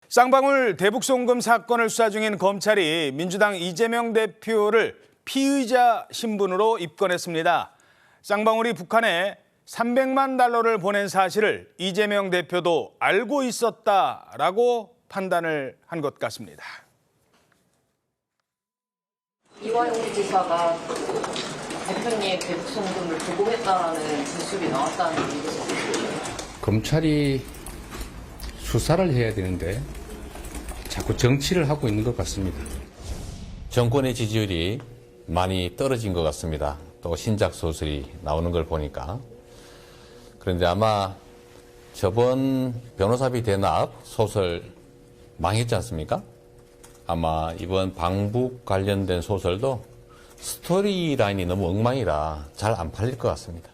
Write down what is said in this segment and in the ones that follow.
쌍방울 대북송금 사건을 수사 중인 검찰이 민주당 이재명 대표를 피의자 신분으로 입건했습니다. 쌍방울이 북한에 300만 달러를 보낸 사실을 이재명 대표도 알고 있었다라고 판단을 한 것 같습니다. 이화영 지사가 대표님 대북송금을 보고했다라는 진술이 나왔다는 얘기죠. 검찰이 수사를 해야 되는데 자꾸 정치를 하고 있는 것 같습니다. 정권의 지지율이 많이 떨어진 것 같습니다. 또 신작 소설이 나오는 걸 보니까. 그런데 아마 저번 변호사비 대납 소설 망했지 않습니까? 아마 이번 방북 관련된 소설도 스토리 라인이 너무 엉망이라 잘 안 팔릴 것 같습니다.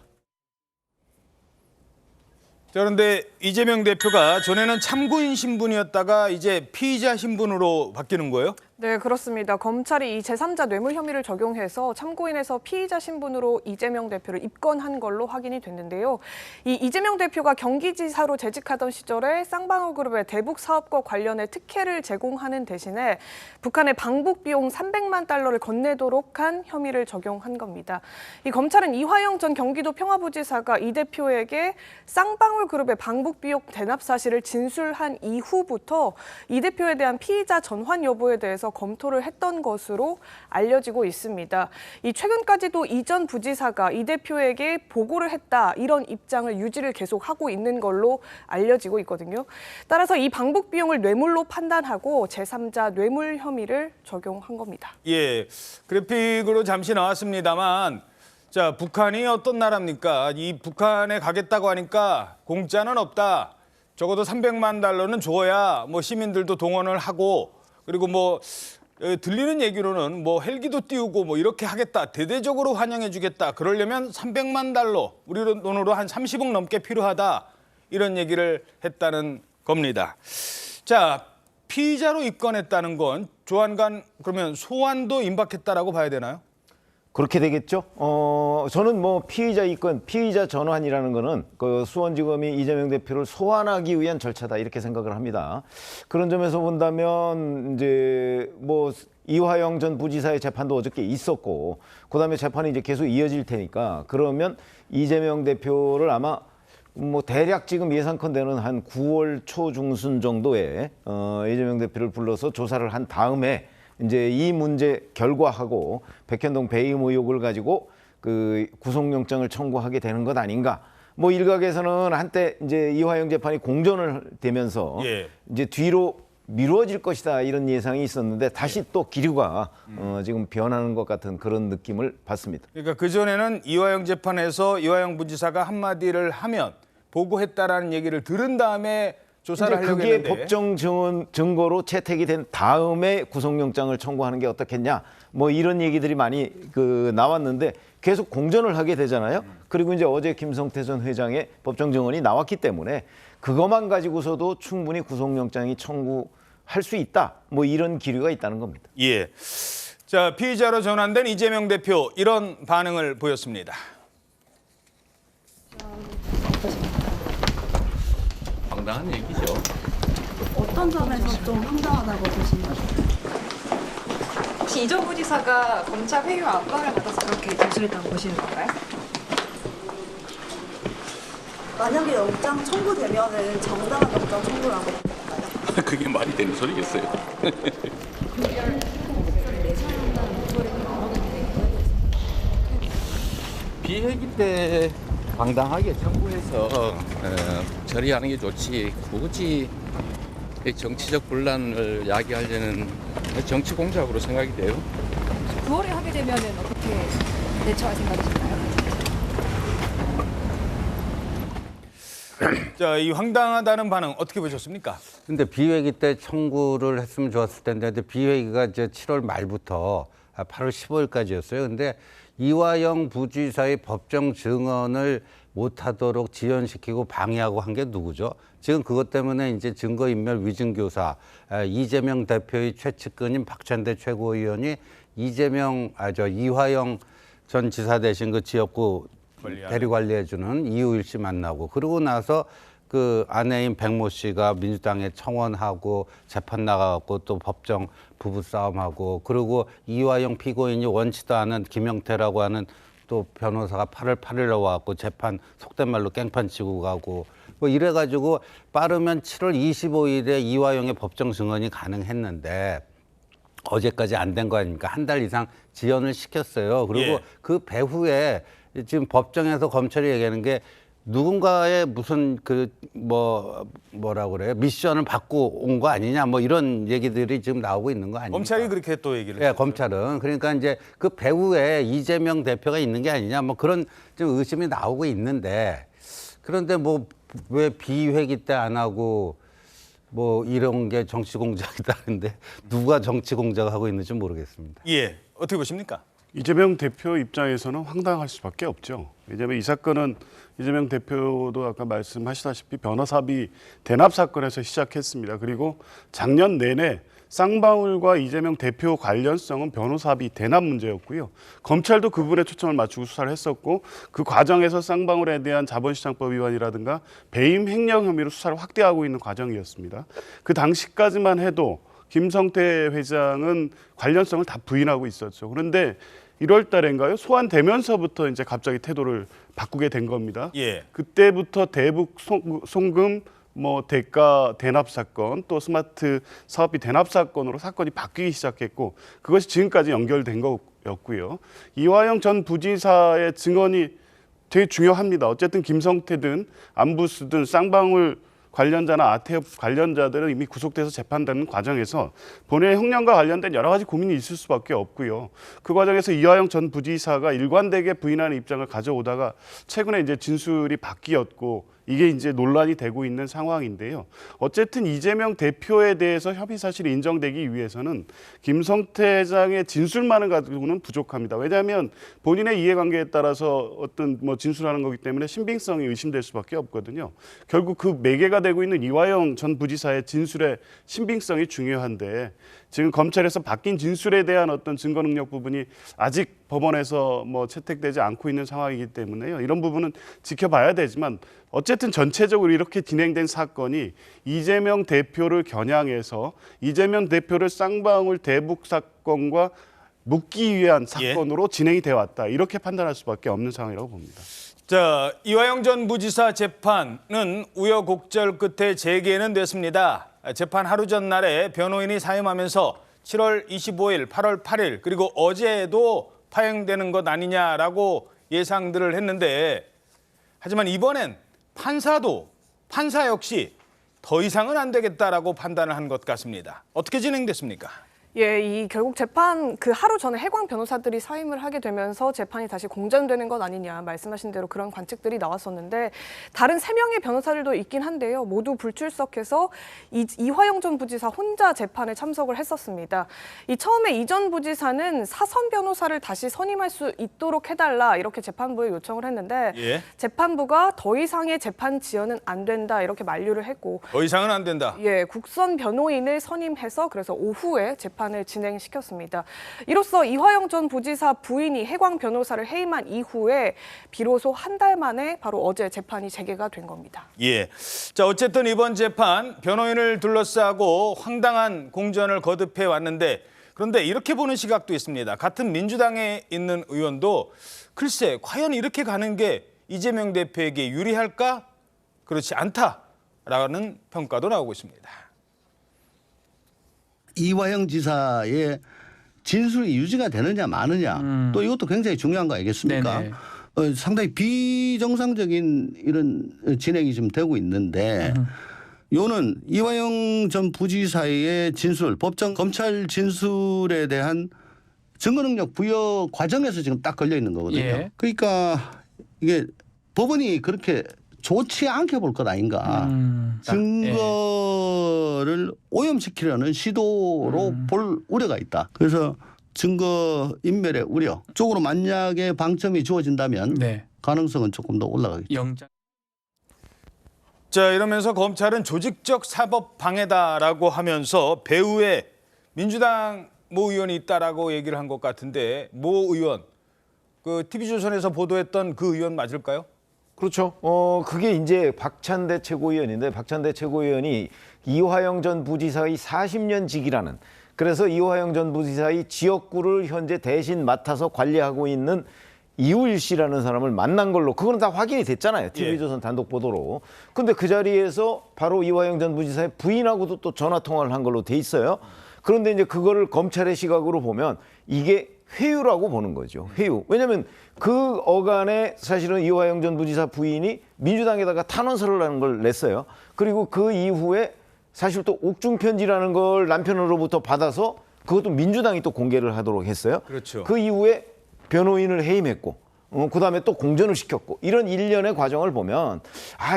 그런데 이재명 대표가 전에는 참고인 신분이었다가 이제 피의자 신분으로 바뀌는 거예요? 네, 그렇습니다. 검찰이 이 제3자 뇌물 혐의를 적용해서 참고인에서 피의자 신분으로 이재명 대표를 입건한 걸로 확인이 됐는데요. 이 이재명 대표가 경기지사로 재직하던 시절에 쌍방울 그룹의 대북 사업과 관련해 특혜를 제공하는 대신에 북한에 방북 비용 300만 달러를 건네도록 한 혐의를 적용한 겁니다. 이 검찰은 이화영 전 경기도 평화부지사가 이 대표에게 쌍방울 그룹의 방북 비용 대납 사실을 진술한 이후부터 이 대표에 대한 피의자 전환 여부에 대해서 검토를 했던 것으로 알려지고 있습니다. 이 최근까지도 이전 부지사가 이 대표에게 보고를 했다 이런 입장을 유지를 계속하고 있는 걸로 알려지고 있거든요. 따라서 이 방북 비용을 뇌물로 판단하고 제3자 뇌물 혐의를 적용한 겁니다. 예, 그래픽으로 잠시 나왔습니다만 자, 북한이 어떤 나라입니까? 이 북한에 가겠다고 하니까 공짜는 없다. 적어도 300만 달러는 줘야 뭐 시민들도 동원을 하고 그리고 뭐 들리는 얘기로는 뭐 헬기도 띄우고 뭐 이렇게 하겠다. 대대적으로 환영해 주겠다. 그러려면 300만 달러, 우리 돈으로 한 30억 넘게 필요하다. 이런 얘기를 했다는 겁니다. 자, 피의자로 입건했다는 건 조만간 그러면 소환도 임박했다라고 봐야 되나요? 그렇게 되겠죠. 저는 뭐 피의자 입건, 피의자 전환이라는 거는 그 수원지검이 이재명 대표를 소환하기 위한 절차다 이렇게 생각을 합니다. 그런 점에서 본다면 이제 뭐 이화영 전 부지사의 재판도 어저께 있었고, 그다음에 재판이 이제 계속 이어질 테니까 그러면 이재명 대표를 아마 뭐 대략 지금 예상컨대는 한 9월 초중순 정도에 이재명 대표를 불러서 조사를 한 다음에. 이제 이 문제 결과하고 백현동 배임 의혹을 가지고 그 구속영장을 청구하게 되는 것 아닌가. 뭐 일각에서는 한때 이제 이화영 재판이 공전을 되면서 이제 뒤로 미루어질 것이다 이런 예상이 있었는데 다시 또 기류가 지금 변하는 것 같은 그런 느낌을 받습니다. 그러니까 그전에는 이화영 재판에서 이화영 부지사가 한마디를 하면 보고했다라는 얘기를 들은 다음에 조사를 하려고 그게 했는데 법정 증거로 채택이 된 다음에 구속영장을 청구하는 게 어떻겠냐 뭐 이런 얘기들이 많이 나왔는데 계속 공전을 하게 되잖아요. 그리고 이제 어제 김성태 전 회장의 법정 증언이 나왔기 때문에 그것만 가지고서도 충분히 구속영장이 청구할 수 있다 뭐 이런 기류가 있다는 겁니다. 예. 자, 피의자로 전환된 이재명 대표 이런 반응을 보였습니다. 황당한 얘기죠. 어떤 점에서 좀 황당하다고 보시나요? 혹시 이전 부지사가 검찰 회유와 압박을 받아서 그렇게 진술했다고 보시는 건가요? 만약에 영장 청구되면은 정당한 영장 청구라고 볼까요? 그게 말이 되는 소리겠어요. 비회기 때 황당하게 청구해서 처리하는 게 좋지. 굳이 정치적 분란을 야기하려는 정치 공작으로 생각이 돼요. 9월에 하게 되면 어떻게 대처할 생각이신가요? 자, 이 황당하다는 반응 어떻게 보셨습니까? 근데 비회기 때 청구를 했으면 좋았을 텐데, 근데 비회기가 이제 7월 말부터 8월 15일까지였어요. 근데 이화영 부지사의 법정 증언을 못하도록 지연시키고 방해하고 한 게 누구죠? 지금 그것 때문에 이제 증거인멸 위증교사 이재명 대표의 최측근인 박찬대 최고위원이 이화영 전 지사 대신 그 지역구 대리 관리해주는 이우일 씨 만나고 그러고 나서 그 아내인 백모 씨가 민주당에 청원하고 재판 나가고 또 법정 부부 싸움하고 그리고 이화영 피고인이 원치도 않은 김영태라고 하는 또 변호사가 8월 8일에 와갖고 재판 속된 말로 깽판 치고 가고 뭐 이래가지고 빠르면 7월 25일에 이화영의 법정 증언이 가능했는데 어제까지 안 된 거 아닙니까? 한 달 이상 지연을 시켰어요. 그리고 예. 그 배후에 지금 법정에서 검찰이 얘기하는 게 누군가의 무슨 뭐라 그래요? 미션을 받고 온 거 아니냐 뭐 이런 얘기들이 지금 나오고 있는 거 아닙니까? 검찰이 그렇게 또 얘기를 예, 했죠. 검찰은. 그러니까 이제 그 배후에 이재명 대표가 있는 게 아니냐 뭐 그런 좀 의심이 나오고 있는데 그런데 뭐 왜 비회기 때 안 하고 뭐 이런 게 정치 공작이다는데 누가 정치 공작하고 있는지 모르겠습니다. 예, 어떻게 보십니까? 이재명 대표 입장에서는 황당할 수밖에 없죠. 왜냐하면 이 사건은 이재명 대표도 아까 말씀하시다시피 변호사비 대납 사건에서 시작했습니다. 그리고 작년 내내 쌍방울과 이재명 대표 관련성은 변호사비 대납 문제였고요. 검찰도 그 부분에 초점을 맞추고 수사를 했었고 그 과정에서 쌍방울에 대한 자본시장법 위반이라든가 배임 횡령 혐의로 수사를 확대하고 있는 과정이었습니다. 그 당시까지만 해도 김성태 회장은 관련성을 다 부인하고 있었죠. 그런데 1월 달인가요? 소환되면서부터 이제 갑자기 태도를 바꾸게 된 겁니다. 예. 그때부터 대북 송금 대가 대납 사건 또 스마트 사업비 대납 사건으로 사건이 바뀌기 시작했고 그것이 지금까지 연결된 거였고요. 이화영 전 부지사의 증언이 되게 중요합니다. 어쨌든 김성태든 안부스든 쌍방울 관련자나 아태업 관련자들은 이미 구속돼서 재판되는 과정에서 본인의 형량과 관련된 여러 가지 고민이 있을 수밖에 없고요. 그 과정에서 이화영 전 부지사가 일관되게 부인하는 입장을 가져오다가 최근에 이제 진술이 바뀌었고 이게 이제 논란이 되고 있는 상황인데요. 어쨌든 이재명 대표에 대해서 협의 사실이 인정되기 위해서는 김성태 회장의 진술만을 가지고는 부족합니다. 왜냐하면 본인의 이해관계에 따라서 어떤 진술하는 거기 때문에 신빙성이 의심될 수밖에 없거든요. 결국 그 매개가 되고 있는 이화영 전 부지사의 진술의 신빙성이 중요한데 지금 검찰에서 바뀐 진술에 대한 어떤 증거 능력 부분이 아직 법원에서 채택되지 않고 있는 상황이기 때문에요. 이런 부분은 지켜봐야 되지만 어쨌든 전체적으로 이렇게 진행된 사건이 이재명 대표를 겨냥해서 이재명 대표를 쌍방울 대북 사건과 묶기 위한 사건으로 진행이 되어 왔다. 이렇게 판단할 수밖에 없는 상황이라고 봅니다. 자, 이화영 전 부지사 재판은 우여곡절 끝에 재개는 됐습니다. 재판 하루 전날에 변호인이 사임하면서 7월 25일, 8월 8일 그리고 어제도 파행되는 것 아니냐라고 예상들을 했는데 하지만 이번엔 판사 역시 더 이상은 안 되겠다라고 판단을 한 것 같습니다. 어떻게 진행됐습니까? 예, 이 결국 재판 그 하루 전에 해광 변호사들이 사임을 하게 되면서 재판이 다시 공전되는 것 아니냐 말씀하신 대로 그런 관측들이 나왔었는데 다른 3명의 변호사들도 있긴 한데요. 모두 불출석해서 이화영 전 부지사 혼자 재판에 참석을 했었습니다. 처음에 이 전 부지사는 사선 변호사를 다시 선임할 수 있도록 해달라 이렇게 재판부에 요청을 했는데 예. 재판부가 더 이상의 재판 지연은 안 된다 이렇게 만류를 했고 더 이상은 안 된다. 예, 국선 변호인을 선임해서 그래서 오후에 재판을 진행시켰습니다. 이로써 이화영 전 부지사 부인이 해광 변호사를 해임한 이후에 비로소 한 달 만에 바로 어제 재판이 재개가 된 겁니다. 예. 자, 어쨌든 이번 재판 변호인을 둘러싸고 황당한 공전을 거듭해 왔는데 그런데 이렇게 보는 시각도 있습니다. 같은 민주당에 있는 의원도 글쎄 과연 이렇게 가는 게 이재명 대표에게 유리할까? 그렇지 않다라는 평가도 나오고 있습니다. 이화영 지사의 진술이 유지가 되느냐 마느냐 또 이것도 굉장히 중요한 거 아니겠습니까? 상당히 비정상적인 이런 진행이 좀 되고 있는데 요는 이화영 전 부지사의 진술, 법정 검찰 진술에 대한 증거능력 부여 과정에서 지금 딱 걸려 있는 거거든요. 예. 그러니까 이게 법원이 그렇게 좋지 않게 볼 것 아닌가. 증거를 오염시키려는 시도로 볼 우려가 있다. 그래서 증거 인멸의 우려 쪽으로 만약에 방점이 주어진다면 가능성은 조금 더 올라가겠죠. 영장. 자, 이러면서 검찰은 조직적 사법 방해다라고 하면서 배후에 민주당 모 의원이 있다라고 얘기를 한 것 같은데 모 의원, 그 TV조선에서 보도했던 그 의원 맞을까요? 그렇죠. 그게 이제 박찬대 최고위원인데 박찬대 최고위원이 이화영 전 부지사의 40년 직이라는, 그래서 이화영 전 부지사의 지역구를 현재 대신 맡아서 관리하고 있는 이우일 씨라는 사람을 만난 걸로, 그거는 다 확인이 됐잖아요. TV조선 단독 보도로. 근데 그 자리에서 바로 이화영 전 부지사의 부인하고도 또 전화 통화를 한 걸로 돼 있어요. 그런데 이제 그거를 검찰의 시각으로 보면 이게 회유라고 보는 거죠. 회유. 왜냐하면 그 어간에 사실은 이화영 전 부지사 부인이 민주당에다가 탄원서를 하는 걸 냈어요. 그리고 그 이후에 사실 또 옥중 편지라는 걸 남편으로부터 받아서 그것도 민주당이 또 공개를 하도록 했어요. 그렇죠. 그 이후에 변호인을 해임했고, 그다음에 또 공전을 시켰고, 이런 일련의 과정을 보면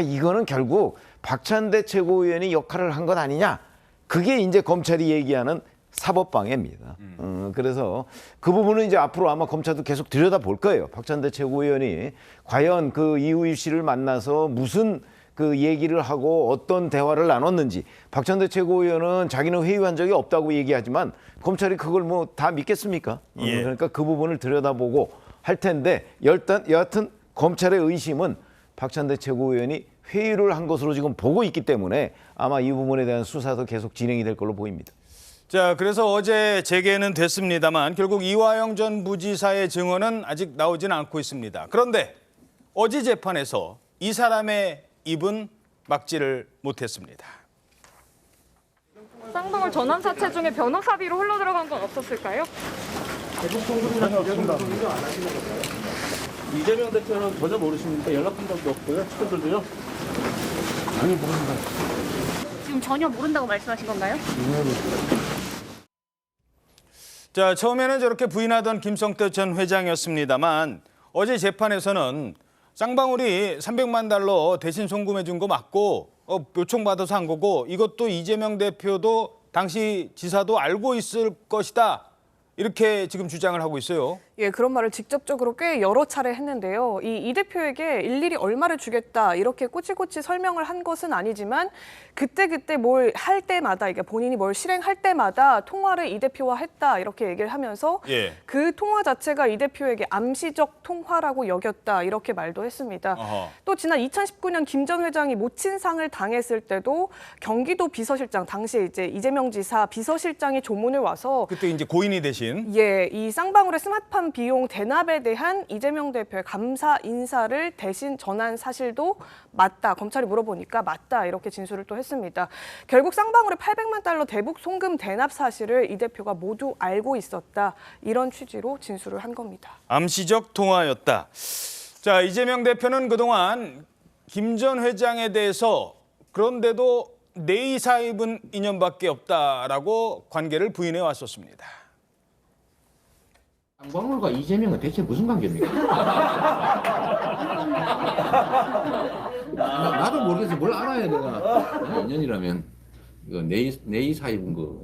이거는 결국 박찬대 최고위원이 역할을 한 것 아니냐. 그게 이제 검찰이 얘기하는 사법방해입니다. 그래서 그 부분은 이제 앞으로 아마 검찰도 계속 들여다볼 거예요. 박찬대 최고위원이 과연 그 이우일 씨를 만나서 무슨 그 얘기를 하고 어떤 대화를 나눴는지. 박찬대 최고위원은 자기는 회유한 적이 없다고 얘기하지만 검찰이 그걸 뭐 다 믿겠습니까? 예. 그러니까 그 부분을 들여다보고 할 텐데, 여하튼 검찰의 의심은 박찬대 최고위원이 회유를 한 것으로 지금 보고 있기 때문에 아마 이 부분에 대한 수사도 계속 진행이 될 걸로 보입니다. 자, 그래서 어제 재개는 됐습니다만 결국 이화영 전 부지사의 증언은 아직 나오지는 않고 있습니다. 그런데 어제 재판에서 이 사람의 입은 막지를 못했습니다. 쌍방울 전환 사채 중에 변호사비로 흘러 들어간 건 없었을까요? 이재명 대표는 전혀 모르십니까? 연락한 적도 없고요. 측근들도요? 아니, 모릅니다. 지금 전혀 모른다고 말씀하신 건가요? 자, 처음에는 저렇게 부인하던 김성태 전 회장이었습니다만 어제 재판에서는 쌍방울이 300만 달러 대신 송금해 준 거 맞고 요청받아서 한 거고, 이것도 이재명 대표도 당시 지사도 알고 있을 것이다. 이렇게 지금 주장을 하고 있어요. 예, 그런 말을 직접적으로 꽤 여러 차례 했는데요. 이 대표에게 일일이 얼마를 주겠다 이렇게 꼬치꼬치 설명을 한 것은 아니지만 그때 뭘 할 때마다, 그러니까 본인이 뭘 실행할 때마다 통화를 이 대표와 했다 이렇게 얘기를 하면서 그 통화 자체가 이 대표에게 암시적 통화라고 여겼다 이렇게 말도 했습니다. 또 지난 2019년 김 전 회장이 모친상을 당했을 때도 경기도 비서실장, 당시에 이제 이재명 지사 비서실장이 조문을 와서 그때 이제 고인이 대신 이 쌍방울의 스마트팜 비용 대납에 대한 이재명 대표의 감사 인사를 대신 전한 사실도 맞다. 검찰이 물어보니까 맞다. 이렇게 진술을 또 했습니다. 결국 쌍방울의 800만 달러 대북 송금 대납 사실을 이 대표가 모두 알고 있었다. 이런 취지로 진술을 한 겁니다. 암시적 통화였다. 자, 이재명 대표는 그동안 김 전 회장에 대해서 그런데도 내의 사입은 인연밖에 없다라고 관계를 부인해 왔었습니다. 쌍방울과 이재명은 대체 무슨 관계입니까? 나도 모르겠어. 뭘 알아야 내가. 인연이라면 이거 내의 사입은 거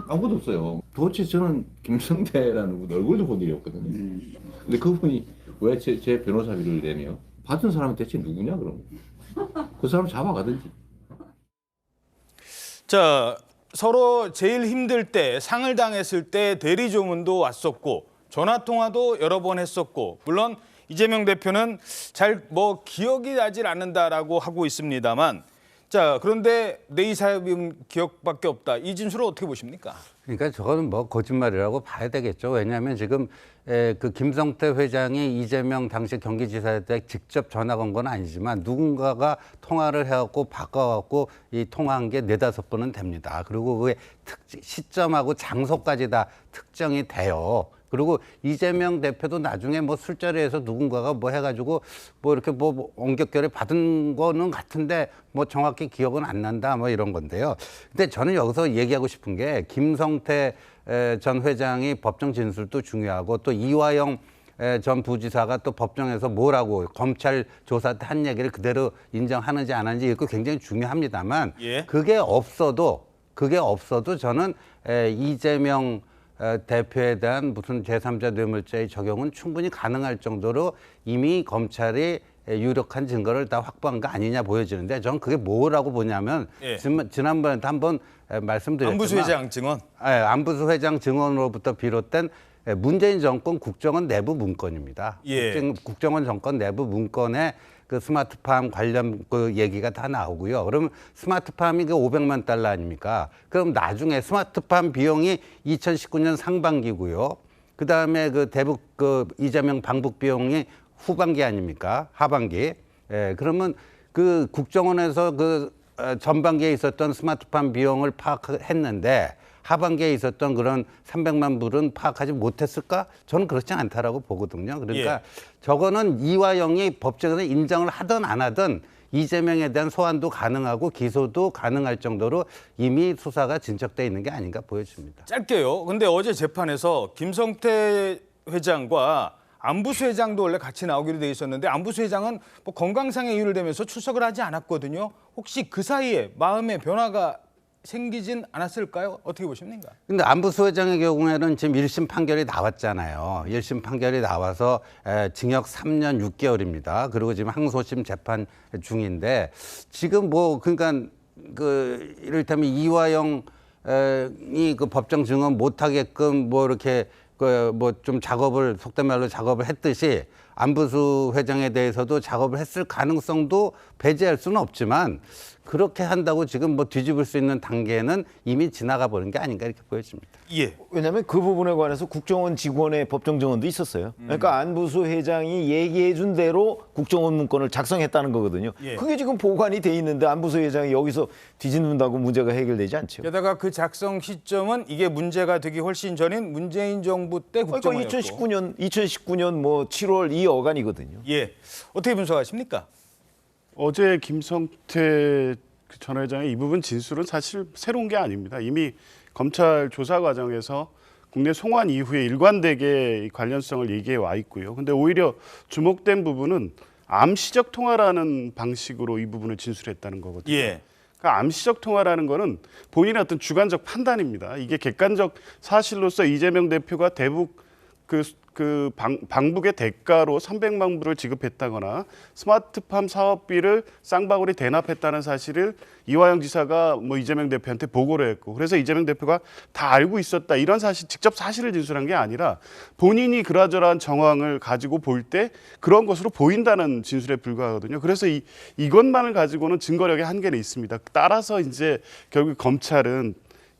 아무것도 없어요. 도대체 저는 김성태라는 분 얼굴도 본 일이 없거든요. 근데 그분이 왜 제 변호사비를 내며 받은 사람은 대체 누구냐 그럼? 그 사람 잡아가든지. 자, 서로 제일 힘들 때, 상을 당했을 때 대리 조문도 왔었고 전화 통화도 여러 번 했었고, 물론 이재명 대표는 잘 기억이 나질 않는다라고 하고 있습니다만, 자, 그런데 내의 사입은 기억밖에 없다. 이 진술을 어떻게 보십니까? 그러니까 저거는 거짓말이라고 봐야 되겠죠. 왜냐하면 지금 그 김성태 회장이 이재명 당시 경기지사한테 직접 전화 건 건 아니지만 누군가가 통화를 해갖고 바꿔갖고 이 통화한 게 4-5번은 됩니다. 그리고 그게 시점하고 장소까지 다 특정이 돼요. 그리고 이재명 대표도 나중에 술자리에서 누군가가 해가지고 이렇게 옹격결에 받은 거는 같은데 정확히 기억은 안 난다 이런 건데요. 근데 저는 여기서 얘기하고 싶은 게 김성태 전 회장이 법정 진술도 중요하고 또 이화영 전 부지사가 또 법정에서 뭐라고 검찰 조사 때 한 얘기를 그대로 인정하는지 안 하는지 이거 굉장히 중요합니다만 그게 없어도 저는 이재명 대표에 대한 무슨 제3자 뇌물죄의 적용은 충분히 가능할 정도로 이미 검찰이 유력한 증거를 다 확보한 거 아니냐 보여지는데 저는 그게 뭐라고 보냐면 지난번에도 한번 말씀드렸지만 안부수 회장 증언. 안부수 회장 증언으로부터 비롯된 문재인 정권 국정원 내부 문건입니다. 예. 국정원 정권 내부 문건에 그 스마트팜 관련 그 얘기가 다 나오고요. 그러면 스마트팜이 그 500만 달러 아닙니까? 그럼 나중에 스마트팜 비용이 2019년 상반기고요. 그 다음에 그 대북 그 이재명 방북 비용이 후반기 아닙니까? 하반기. 예, 그러면 그 국정원에서 그 전반기에 있었던 스마트팜 비용을 파악했는데 하반기에 있었던 그런 300만 불은 파악하지 못했을까? 저는 그렇지 않다라고 보거든요. 그러니까 예. 저거는 이화영이 법정에서 인정을 하든 안 하든 이재명에 대한 소환도 가능하고 기소도 가능할 정도로 이미 수사가 진척돼 있는 게 아닌가 보여집니다. 짧게요. 근데 어제 재판에서 김성태 회장과 안부수 회장도 원래 같이 나오기로 돼 있었는데 안부수 회장은 뭐 건강상의 이유를 대면서 출석을 하지 않았거든요. 혹시 그 사이에 마음의 변화가 생기진 않았을까요? 어떻게 보십니까? 근데 안부수 회장의 경우에는 지금 1심 판결이 나왔잖아요. 1심 판결이 나와서 징역 3년 6개월입니다. 그리고 지금 항소심 재판 중인데 지금 뭐 그러니까 그 이를테면 이화영이 그 법정 증언 못 하게끔 뭐 이렇게 그 뭐 좀 작업을 속된 말로 작업을 했듯이 안부수 회장에 대해서도 작업을 했을 가능성도 배제할 수는 없지만 그렇게 한다고 지금 뭐 뒤집을 수 있는 단계는 이미 지나가 버린 게 아닌가 이렇게 보여집니다. 예. 왜냐하면 그 부분에 관해서 국정원 직원의 법정 증언도 있었어요. 그러니까 안부수 회장이 얘기해 준 대로 국정원 문건을 작성했다는 거거든요. 예. 그게 지금 보관이 돼 있는데 안부수 회장이 여기서 뒤집는다고 문제가 해결되지 않죠. 게다가 그 작성 시점은 이게 문제가 되기 훨씬 전인 문재인 정부 때 그러니까 국정원이었고. 2019년 뭐 7월 이 어간이거든요. 예. 어떻게 분석하십니까? 어제 김성태 전 회장의 이 부분 진술은 사실 새로운 게 아닙니다. 이미 검찰 조사 과정에서 국내 송환 이후에 일관되게 관련성을 얘기해 와 있고요. 근데 오히려 주목된 부분은 암시적 통화라는 방식으로 이 부분을 진술했다는 거거든요. 예. 그러니까 암시적 통화라는 거는 본인의 어떤 주관적 판단입니다. 이게 객관적 사실로서 이재명 대표가 대북 방북의 대가로 300만 불을 지급했다거나 스마트팜 사업비를 쌍방울이 대납했다는 사실을 이화영 지사가 뭐 이재명 대표한테 보고를 했고 그래서 이재명 대표가 다 알고 있었다 이런 사실 직접 사실을 진술한 게 아니라 본인이 그러저러한 정황을 가지고 볼 때 그런 것으로 보인다는 진술에 불과하거든요. 그래서 이것만을 가지고는 증거력의 한계는 있습니다. 따라서 이제 결국 검찰은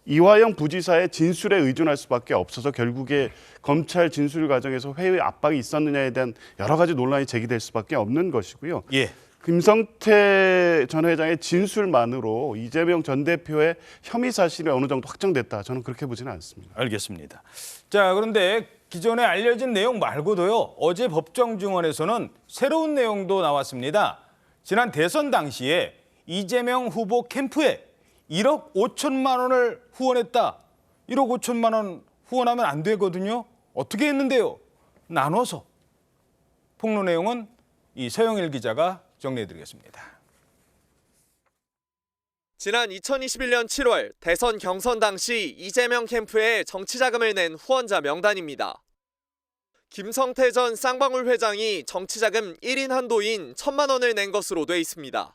이화영 부지사의 진술에 의존할 수밖에 없어서 결국에 검찰 진술 과정에서 회의 압박이 있었느냐에 대한 여러 가지 논란이 제기될 수밖에 없는 것이고요. 예. 김성태 전 회장의 진술만으로 이재명 전 대표의 혐의 사실이 어느 정도 확정됐다. 저는 그렇게 보지는 않습니다. 알겠습니다. 자, 그런데 기존에 알려진 내용 말고도요. 어제 법정 증언에서는 새로운 내용도 나왔습니다. 지난 대선 당시에 이재명 후보 캠프에 1억 5천만 원을 후원했다. 1억 5천만 원 후원하면 안 되거든요. 어떻게 했는데요? 나눠서. 폭로 내용은 이 서영일 기자가 정리해드리겠습니다. 지난 2021년 7월 대선 경선 당시 이재명 캠프에 정치자금을 낸 후원자 명단입니다. 김성태 전 쌍방울 회장이 정치자금 1인 한도인 1,000만 원을 낸 것으로 돼 있습니다.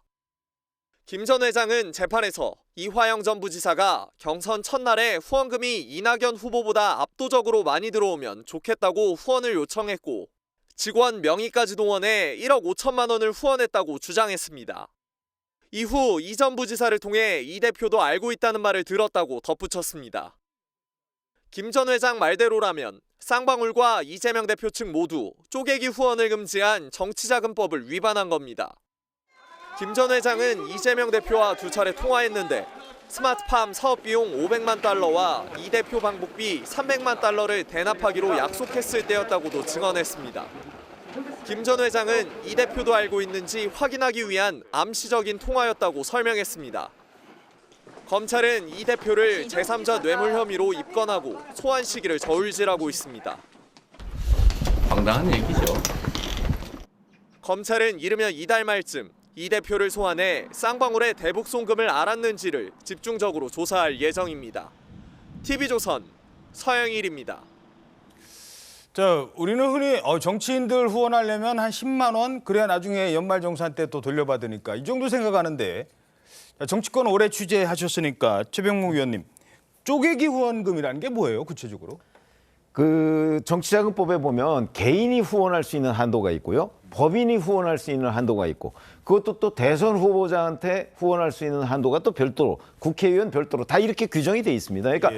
김 전 회장은 재판에서 이화영 전 부지사가 경선 첫날에 후원금이 이낙연 후보보다 압도적으로 많이 들어오면 좋겠다고 후원을 요청했고 직원 명의까지 동원해 1억 5천만 원을 후원했다고 주장했습니다. 이후 이 전 부지사를 통해 이 대표도 알고 있다는 말을 들었다고 덧붙였습니다. 김 전 회장 말대로라면 쌍방울과 이재명 대표 측 모두 쪼개기 후원을 금지한 정치자금법을 위반한 겁니다. 김 전 회장은 이재명 대표와 2차례 통화했는데 스마트팜 사업 비용 500만 달러와 이 대표 방북비 300만 달러를 대납하기로 약속했을 때였다고도 증언했습니다. 김 전 회장은 이 대표도 알고 있는지 확인하기 위한 암시적인 통화였다고 설명했습니다. 검찰은 이 대표를 제3자 뇌물 혐의로 입건하고 소환 시기를 저울질하고 있습니다. 황당한 얘기죠. 검찰은 이르면 이달 말쯤 이 대표를 소환해 쌍방울의 대북 송금을 알았는지를 집중적으로 조사할 예정입니다. TV조선 서영일입니다. 자, 우리는 흔히 정치인들 후원하려면 한 10만 원 그래야 나중에 연말정산 때 또 돌려받으니까 이 정도 생각하는데 자, 정치권 오래 취재하셨으니까 최병묵 위원님 쪼개기 후원금이라는 게 뭐예요 구체적으로? 그 정치자금법에 보면 개인이 후원할 수 있는 한도가 있고요. 법인이 후원할 수 있는 한도가 있고 그것도 또 대선 후보자한테 후원할 수 있는 한도가 또 별도로 국회의원 별도로 다 이렇게 규정이 돼 있습니다. 그러니까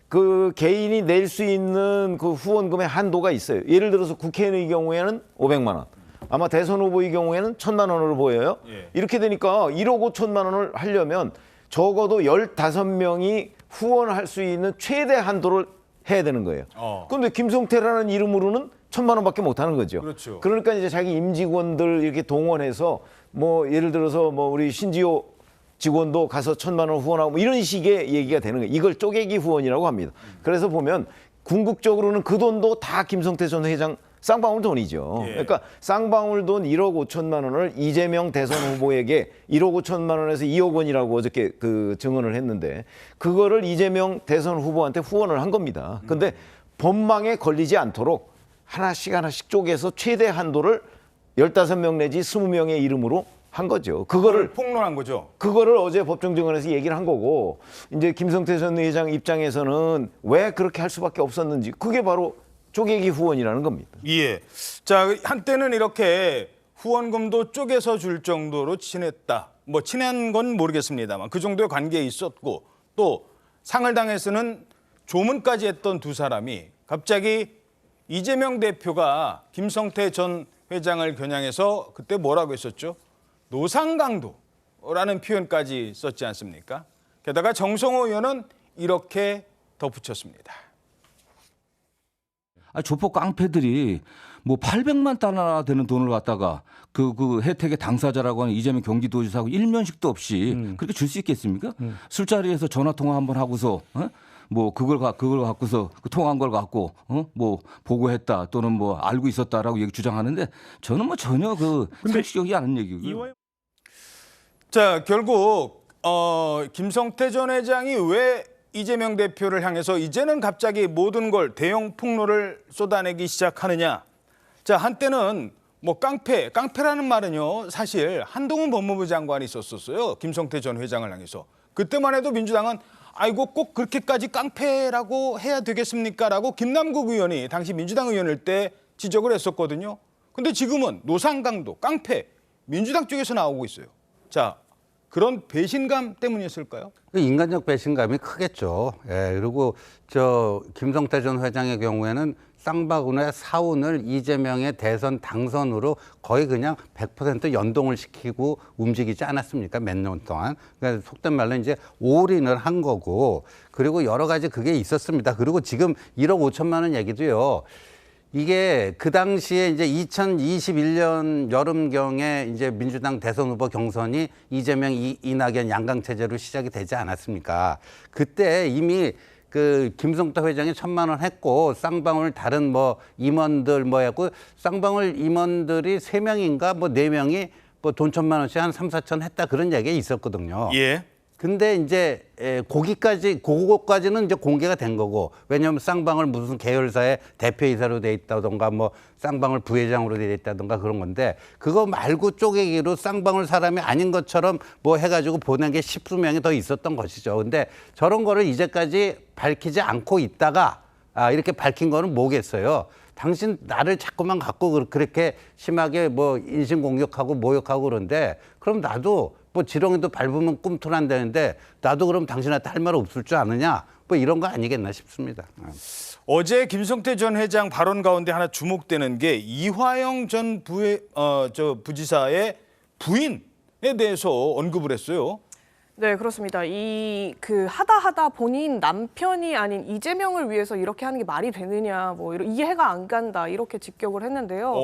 그 개인이 낼 수 있는 그 후원금의 한도가 있어요. 예를 들어서 국회의원의 경우에는 500만 원. 아마 대선 후보의 경우에는 1,000만 원으로 보여요. 이렇게 되니까 1억 5천만 원을 하려면 적어도 15명이 후원할 수 있는 최대 한도를 해야 되는 거예요. 그런데 김성태라는 이름으로는 1,000만 원밖에 못 하는 거죠. 그렇죠. 그러니까 이제 자기 임직원들 이렇게 동원해서 뭐 예를 들어서 뭐 우리 신지호 직원도 가서 1,000만 원 후원하고 뭐 이런 식의 얘기가 되는 거예요. 이걸 쪼개기 후원이라고 합니다. 그래서 보면 궁극적으로는 그 돈도 다 김성태 전 회장 쌍방울 돈이죠. 그러니까 쌍방울 돈 1억 5천만 원을 이재명 대선 후보에게 1억 5천만 원에서 2억 원이라고 어저께 그 증언을 했는데 그거를 이재명 대선 후보한테 후원을 한 겁니다. 근데 법망에 걸리지 않도록 하나씩 쪼개서 최대 한도를 15명 내지 20명의 이름으로 한 거죠. 그거를 폭로한 거죠. 그거를 어제 법정 증언에서 얘기를 한 거고 이제 김성태 전 회장 입장에서는 왜 그렇게 할 수밖에 없었는지 그게 바로 쪼개기 후원이라는 겁니다. 예. 자, 한때는 이렇게 후원금도 쪼개서 줄 정도로 친했다. 뭐 친한 건 모르겠습니다만 그 정도의 관계에 있었고 또 상을 당해서는 조문까지 했던 두 사람이 갑자기 이재명 대표가 김성태 전 회장을 겨냥해서 그때 뭐라고 했었죠? 노상강도라는 표현까지 썼지 않습니까? 게다가 정성호 의원은 이렇게 덧붙였습니다. 조폭 깡패들이 뭐 800만 달러나 되는 돈을 갖다가 그 혜택의 당사자라고 하는 이재명 경기도지사하고 일면식도 없이 그렇게 줄 수 있겠습니까? 술자리에서 전화 통화 한번 하고서 뭐 그걸 갖고서 그 통화한 걸 갖고 뭐 보고했다 또는 뭐 알고 있었다라고 얘기 주장하는데 저는 뭐 전혀 그 상식적이지 않은 얘기고요. 자, 결국 김성태 전 회장이 왜 이재명 대표를 향해서 이제는 갑자기 모든 걸 대형 폭로를 쏟아내기 시작하느냐. 자, 한때는 뭐 깡패라는 말은요. 사실 한동훈 법무부 장관이 썼었어요. 김성태 전 회장을 향해서. 그때만 해도 민주당은 아이고 꼭 그렇게까지 깡패라고 해야 되겠습니까? 라고 김남국 의원이 당시 민주당 의원일 때 지적을 했었거든요. 근데 지금은 노상강도, 깡패, 민주당 쪽에서 나오고 있어요. 자, 그런 배신감 때문이었을까요? 인간적 배신감이 크겠죠. 예, 그리고 김성태 전 회장의 경우에는 쌍방울의 사운을 이재명의 대선 당선으로 거의 그냥 100% 연동을 시키고 움직이지 않았습니까? 몇 년 동안. 그러니까 속된 말로 이제 올인을 한 거고 그리고 여러 가지 그게 있었습니다. 그리고 지금 1억 5천만 원 얘기도요. 이게 그 당시에 이제 2021년 여름경에 이제 민주당 대선 후보 경선이 이재명, 이낙연 양강체제로 시작이 되지 않았습니까? 그때 이미 그 김성태 회장이 1,000만 원 했고 쌍방울 다른 뭐 임원들 뭐 했고 쌍방울 임원들이 3명인가 뭐 4명이 뭐 돈 1,000만 원씩 한 3, 4천 했다 그런 얘기가 있었거든요. 예. 근데 이제 그거까지는 이제 공개가 된 거고 왜냐하면 쌍방울 무슨 계열사의 대표이사로 돼 있다던가 뭐 쌍방울 부회장으로 돼 있다던가 그런 건데 그거 말고 쪼개기로 쌍방울 사람이 아닌 것처럼 뭐 해가지고 보낸 게 10수명이 더 있었던 것이죠. 근데 저런 거를 이제까지 밝히지 않고 있다가 이렇게 밝힌 거는 뭐겠어요. 당신 나를 자꾸만 갖고 그렇게 심하게 뭐 인신공격하고 모욕하고 그런데 그럼 나도 뭐 지렁이도 밟으면 꿈틀한다는데 나도 그럼 당신한테 할 말 없을 줄 아느냐 뭐 이런 거 아니겠나 싶습니다. 어제 김성태 전 회장 발언 가운데 하나 주목되는 게 이화영 전 부지사의 부인에 대해서 언급을 했어요. 네, 그렇습니다. 하다 본인 남편이 아닌 이재명을 위해서 이렇게 하는 게 말이 되느냐, 뭐 이해가 안 간다 이렇게 직격을 했는데요.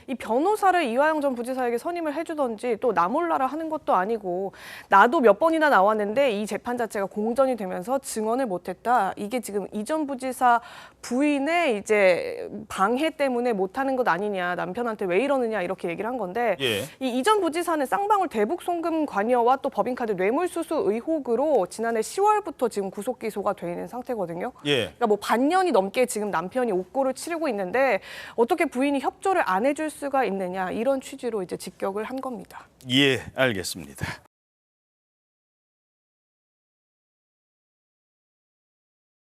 이 변호사를 이화영 전 부지사에게 선임을 해주던지 또 나 몰라라 하는 것도 아니고 나도 몇 번이나 나왔는데 이 재판 자체가 공전이 되면서 증언을 못했다. 이게 지금 이 전 부지사 부인의 이제 방해 때문에 못하는 것 아니냐, 남편한테 왜 이러느냐 이렇게 얘기를 한 건데 이 전 부지사는 쌍방울 대북 송금 관여와 또 법인카드 뇌물수수 의혹으로 지난해 10월부터 지금 구속 기소가 돼 있는 상태거든요. 그러니까 뭐 반년이 넘게 지금 남편이 옥고를 치르고 있는데 어떻게 부인이 협조를 안 해줄 수가 있느냐 이런 취지로 이제 직격을 한 겁니다. 예, 알겠습니다.